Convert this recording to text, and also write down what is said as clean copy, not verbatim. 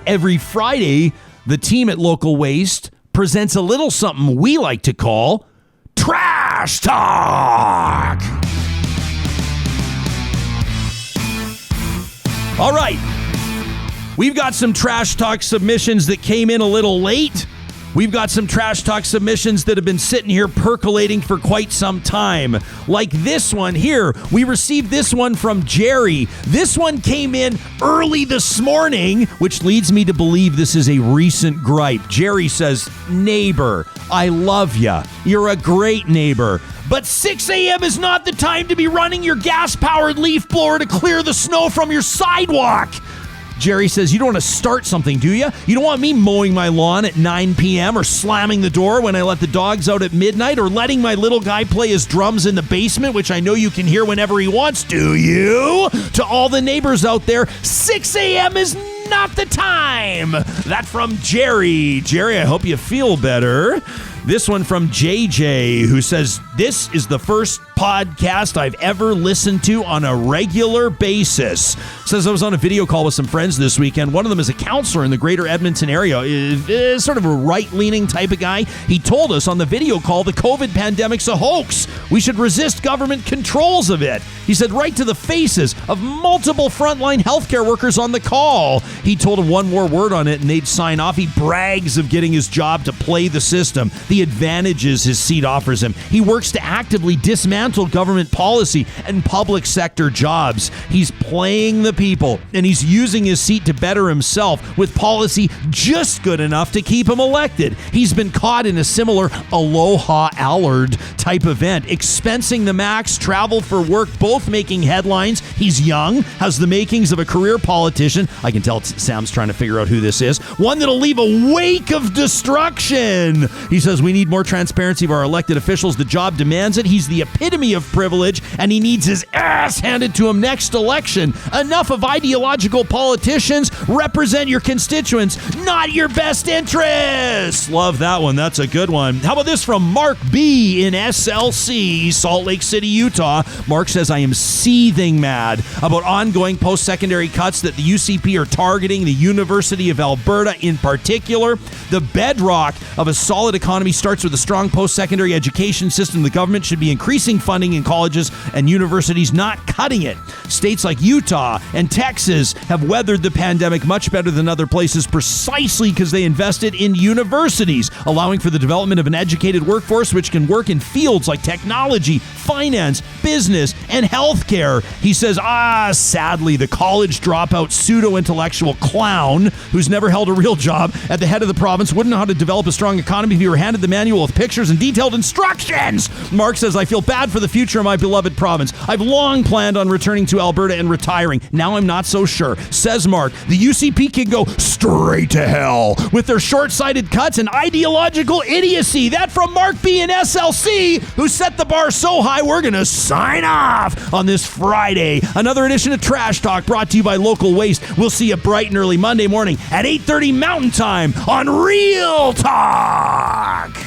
Every Friday, the team at Local Waste presents a little something we like to call Trash Talk. All right. We've got some Trash Talk submissions that came in a little late. We've got some Trash Talk submissions that have been sitting here percolating for quite some time. Like this one here. We received this one from Jerry. This one came in early this morning, which leads me to believe this is a recent gripe. Jerry says, "Neighbor, I love ya. You're a great neighbor. But 6 a.m. is not the time to be running your gas-powered leaf blower to clear the snow from your sidewalk." Jerry says, "You don't want to start something, do you? You don't want me mowing my lawn at 9 p.m. or slamming the door when I let the dogs out at midnight or letting my little guy play his drums in the basement, which I know you can hear whenever he wants, do you?" To all the neighbors out there, 6 a.m. is not the time. That from Jerry. Jerry, I hope you feel better. This one from JJ, who says, "This is the first podcast I've ever listened to on a regular basis." Says, "I was on a video call with some friends this weekend. One of them is a counselor in the greater Edmonton area, is sort of a right-leaning type of guy. He told us on the video call the COVID pandemic's a hoax. We should resist government controls of it. He said right to the faces of multiple frontline healthcare workers on the call. He told them one more word on it and they'd sign off. He brags of getting his job to play the system, the advantages his seat offers him. He works to actively dismantle government policy and public sector jobs. He's playing the people, and he's using his seat to better himself with policy just good enough to keep him elected. He's been caught in a similar Aloha Allard type event, expensing the max, travel for work, both making headlines. He's young, has the makings of a career politician." I can tell Sam's trying to figure out who this is. "One that'll leave a wake of destruction." He says, "We need more transparency of our elected officials. The job demands it. He's the epitome of privilege, and he needs his ass handed to him next election. Enough of ideological politicians. Represent your constituents, not your best interests." Love that one. That's a good one. How about this from Mark B. in SLC, Salt Lake City, Utah? Mark says, "I am seething mad about ongoing post-secondary cuts that the UCP are targeting the University of Alberta in particular. The bedrock of a solid economy starts with a strong post-secondary education system. The government should be increasing funding in colleges and universities, not cutting it. States like Utah and Texas have weathered the pandemic much better than other places precisely because they invested in universities, allowing for the development of an educated workforce which can work in fields like technology, finance, business, and healthcare." He says, sadly, the college dropout pseudo-intellectual clown who's never held a real job at the head of the province wouldn't know how to develop a strong economy if he were handed the manual with pictures and detailed instructions. Mark says, "I feel bad for the future of my beloved province. I've long planned on returning to Alberta and retiring. Now I'm not so sure." Says Mark, "The UCP can go straight to hell with their short-sighted cuts and ideological idiocy." That from Mark B. in SLC, who set the bar so high we're going to sign off on this Friday. Another edition of Trash Talk brought to you by Local Waste. We'll see you bright and early Monday morning at 8:30 Mountain Time on Real Talk.